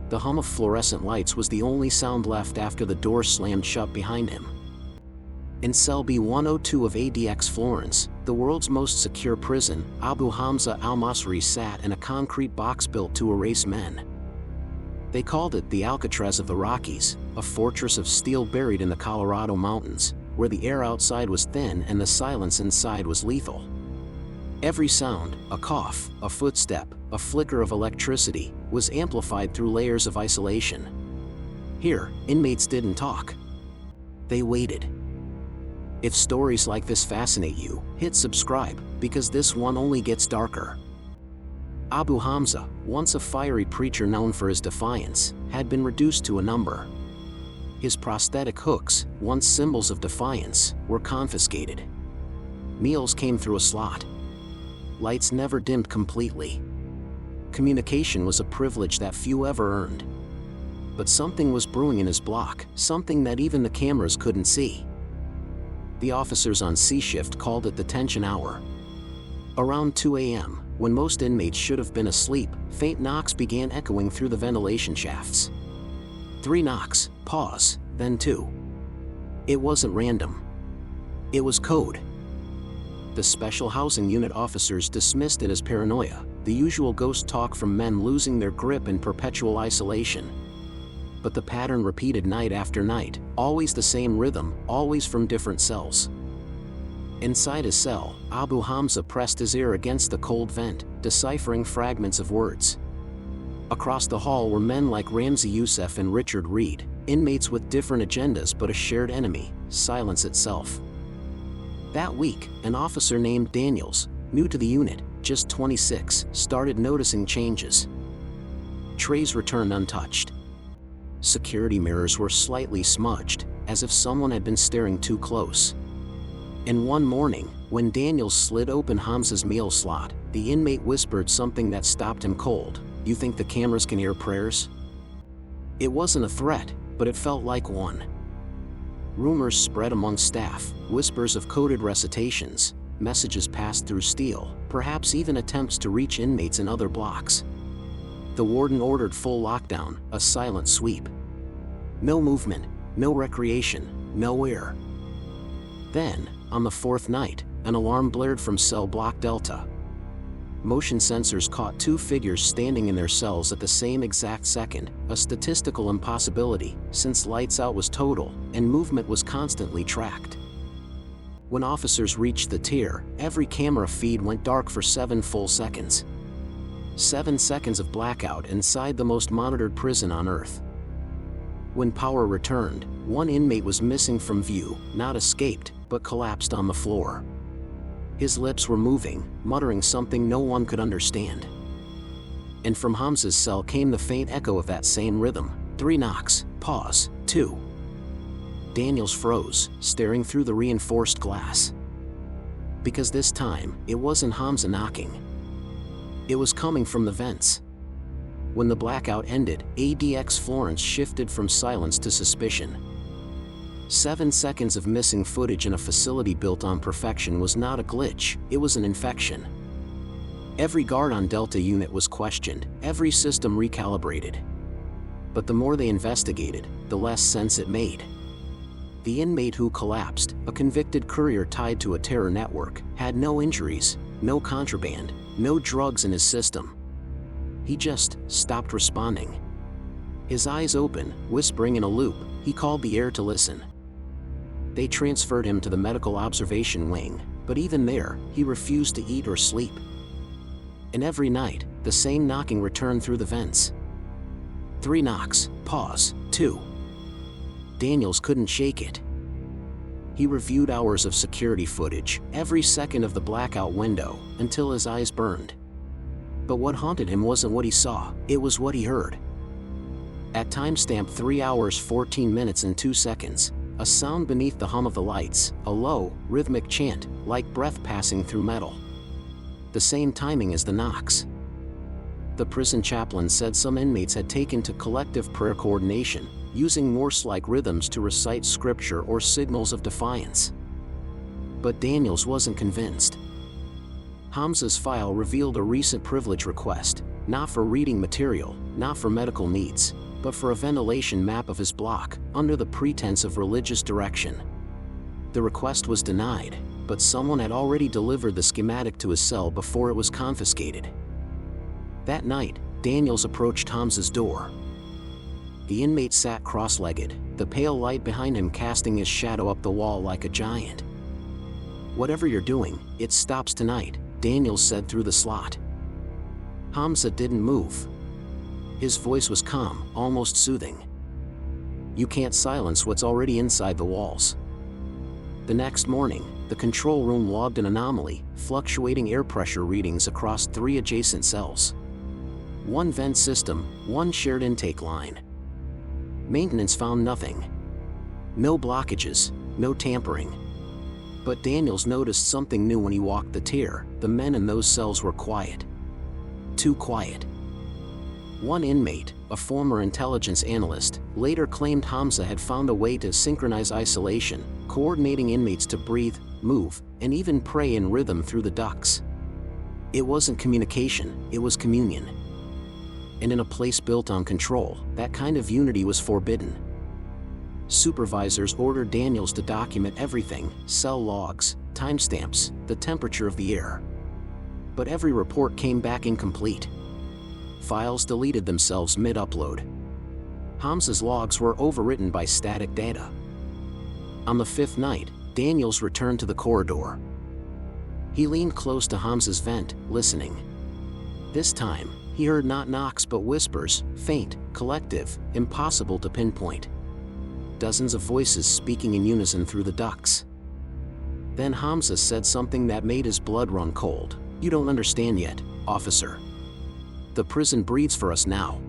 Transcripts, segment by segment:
The hum of fluorescent lights was the only sound left after the door slammed shut behind him. In cell B102 of ADX Florence, the world's most secure prison, Abu Hamza al-Masri sat in a concrete box built to erase men. They called it the Alcatraz of the Rockies, a fortress of steel buried in the Colorado mountains, where the air outside was thin and the silence inside was lethal. Every sound, a cough, a footstep, a flicker of electricity, was amplified through layers of isolation. Here, inmates didn't talk. They waited. If stories like this fascinate you, hit subscribe, because this one only gets darker. Abu Hamza, once a fiery preacher known for his defiance, had been reduced to a number. His prosthetic hooks, once symbols of defiance, were confiscated. Meals came through a slot. Lights never dimmed completely. Communication was a privilege that few ever earned. But something was brewing in his block, something that even the cameras couldn't see. The officers on C shift called it the tension hour. Around 2 a.m., when most inmates should have been asleep, faint knocks began echoing through the ventilation shafts. 3 knocks, pause, then 2. It wasn't random. It was code. The Special Housing Unit officers dismissed it as paranoia, the usual ghost talk from men losing their grip in perpetual isolation. But the pattern repeated night after night, always the same rhythm, always from different cells. Inside his cell, Abu Hamza pressed his ear against the cold vent, deciphering fragments of words. Across the hall were men like Ramzi Youssef and Richard Reed, inmates with different agendas but a shared enemy, silence itself. That week, an officer named Daniels, new to the unit, just 26, started noticing changes. Trays returned untouched. Security mirrors were slightly smudged, as if someone had been staring too close. And one morning, when Daniels slid open Hamza's meal slot, the inmate whispered something that stopped him cold. "You think the cameras can hear prayers?" It wasn't a threat, but it felt like one. Rumors spread among staff, whispers of coded recitations, messages passed through steel, perhaps even attempts to reach inmates in other blocks. The warden ordered full lockdown, a silent sweep. No movement, no recreation, no air. Then, on the 4th night, an alarm blared from cell block Delta. Motion sensors caught 2 figures standing in their cells at the same exact second, a statistical impossibility, since lights out was total, and movement was constantly tracked. When officers reached the tier, every camera feed went dark for 7 full seconds. 7 seconds of blackout inside the most monitored prison on Earth. When power returned, 1 inmate was missing from view, not escaped, but collapsed on the floor. His lips were moving, muttering something no one could understand. And from Hamza's cell came the faint echo of that same rhythm. 3 knocks, pause, 2. Daniels froze, staring through the reinforced glass. Because this time, it wasn't Hamza knocking. It was coming from the vents. When the blackout ended, ADX Florence shifted from silence to suspicion. 7 seconds of missing footage in a facility built on perfection was not a glitch, it was an infection. Every guard on Delta unit was questioned, every system recalibrated. But the more they investigated, the less sense it made. The inmate who collapsed, a convicted courier tied to a terror network, had no injuries, no contraband, no drugs in his system. He just stopped responding. His eyes open, whispering in a loop, he called the air to listen. They transferred him to the medical observation wing, but even there, he refused to eat or sleep. And every night, the same knocking returned through the vents. 3 knocks, pause, 2. Daniels couldn't shake it. He reviewed hours of security footage, every second of the blackout window, until his eyes burned. But what haunted him wasn't what he saw, it was what he heard. At timestamp 3 hours 14 minutes and 2 seconds, a sound beneath the hum of the lights, a low, rhythmic chant, like breath passing through metal. The same timing as the knocks. The prison chaplain said some inmates had taken to collective prayer coordination, using Morse-like rhythms to recite scripture or signals of defiance. But Daniels wasn't convinced. Hamza's file revealed a recent privilege request, not for reading material, not for medical needs, but for a ventilation map of his block, under the pretense of religious direction. The request was denied, but someone had already delivered the schematic to his cell before it was confiscated. That night, Daniels approached Hamza's door. The inmate sat cross-legged, the pale light behind him casting his shadow up the wall like a giant. "Whatever you're doing, it stops tonight," Daniels said through the slot. Hamza didn't move. His voice was calm, almost soothing. "You can't silence what's already inside the walls." The next morning, the control room logged an anomaly, fluctuating air pressure readings across 3 adjacent cells. One vent system, one shared intake line. Maintenance found nothing. No blockages, no tampering. But Daniels noticed something new when he walked the tier. The men in those cells were quiet. Too quiet. One inmate, a former intelligence analyst, later claimed Hamza had found a way to synchronize isolation, coordinating inmates to breathe, move, and even pray in rhythm through the ducts. It wasn't communication, it was communion. And in a place built on control, that kind of unity was forbidden. Supervisors ordered Daniels to document everything: cell logs, timestamps, the temperature of the air. But every report came back incomplete. Files deleted themselves mid-upload. Hamza's logs were overwritten by static data. On the 5th night, Daniels returned to the corridor. He leaned close to Hamza's vent, listening. This time, he heard not knocks but whispers, faint, collective, impossible to pinpoint. Dozens of voices speaking in unison through the ducts. Then Hamza said something that made his blood run cold. "You don't understand yet, officer. The prison breathes for us now."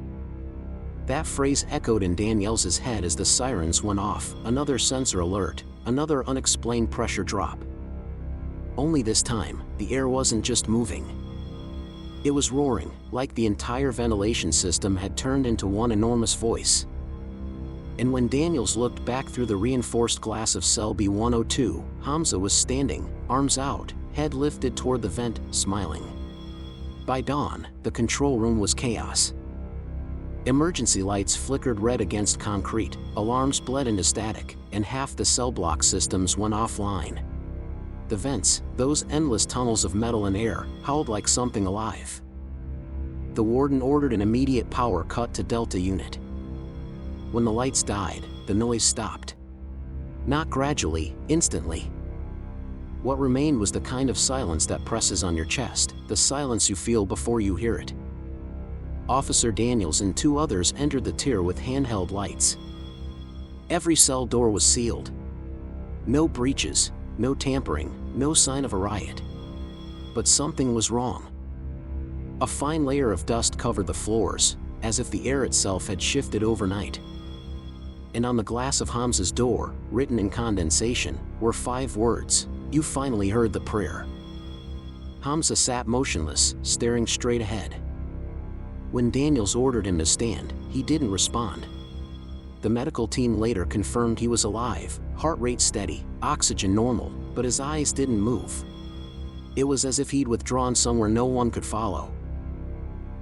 That phrase echoed in Daniels' head as the sirens went off, another sensor alert, another unexplained pressure drop. Only this time, the air wasn't just moving. It was roaring, like the entire ventilation system had turned into one enormous voice. And when Daniels looked back through the reinforced glass of cell B102, Hamza was standing, arms out, head lifted toward the vent, smiling. By dawn, the control room was chaos. Emergency lights flickered red against concrete, alarms bled into static, and half the cell block systems went offline. The vents, those endless tunnels of metal and air, howled like something alive. The warden ordered an immediate power cut to Delta Unit. When the lights died, the noise stopped. Not gradually, instantly. What remained was the kind of silence that presses on your chest, the silence you feel before you hear it. Officer Daniels and 2 others entered the tier with handheld lights. Every cell door was sealed. No breaches, no tampering, no sign of a riot. But something was wrong. A fine layer of dust covered the floors, as if the air itself had shifted overnight. And on the glass of Hamza's door, written in condensation, were 5 words: "You finally heard the prayer." Hamza sat motionless, staring straight ahead. When Daniels ordered him to stand, he didn't respond. The medical team later confirmed he was alive, heart rate steady, oxygen normal, but his eyes didn't move. It was as if he'd withdrawn somewhere no one could follow.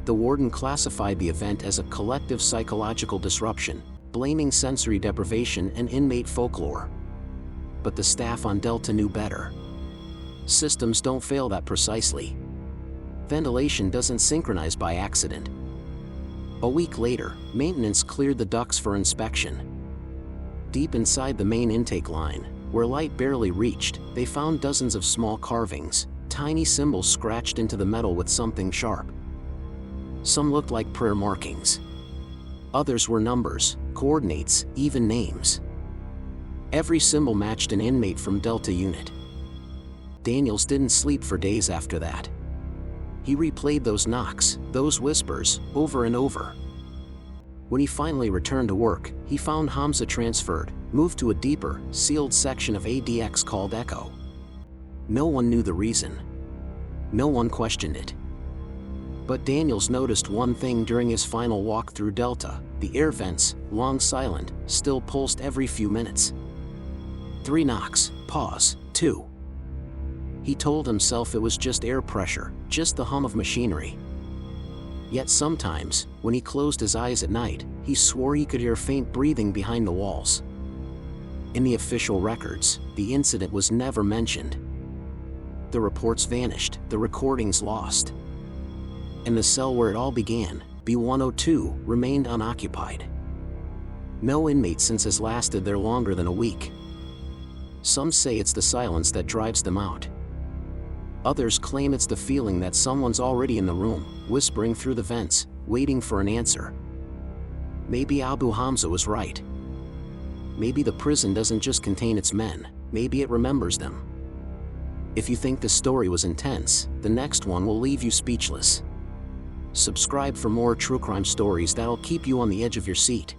The warden classified the event as a collective psychological disruption, blaming sensory deprivation and inmate folklore. But the staff on Delta knew better. Systems don't fail that precisely. Ventilation doesn't synchronize by accident. A week later, maintenance cleared the ducts for inspection. Deep inside the main intake line, where light barely reached, they found dozens of small carvings, tiny symbols scratched into the metal with something sharp. Some looked like prayer markings. Others were numbers, coordinates, even names. Every symbol matched an inmate from Delta Unit. Daniels didn't sleep for days after that. He replayed those knocks, those whispers, over and over. When he finally returned to work, he found Hamza transferred, moved to a deeper, sealed section of ADX called Echo. No one knew the reason. No one questioned it. But Daniels noticed one thing during his final walk through Delta: the air vents, long silent, still pulsed every few minutes. 3 knocks, pause, 2. He told himself it was just air pressure, just the hum of machinery. Yet sometimes, when he closed his eyes at night, he swore he could hear faint breathing behind the walls. In the official records, the incident was never mentioned. The reports vanished, the recordings lost. And the cell where it all began, B102, remained unoccupied. No inmate since has lasted there longer than a week. Some say it's the silence that drives them out. Others claim it's the feeling that someone's already in the room, whispering through the vents, waiting for an answer. Maybe Abu Hamza was right. Maybe the prison doesn't just contain its men, maybe it remembers them. If you think this story was intense, the next one will leave you speechless. Subscribe for more true crime stories that'll keep you on the edge of your seat.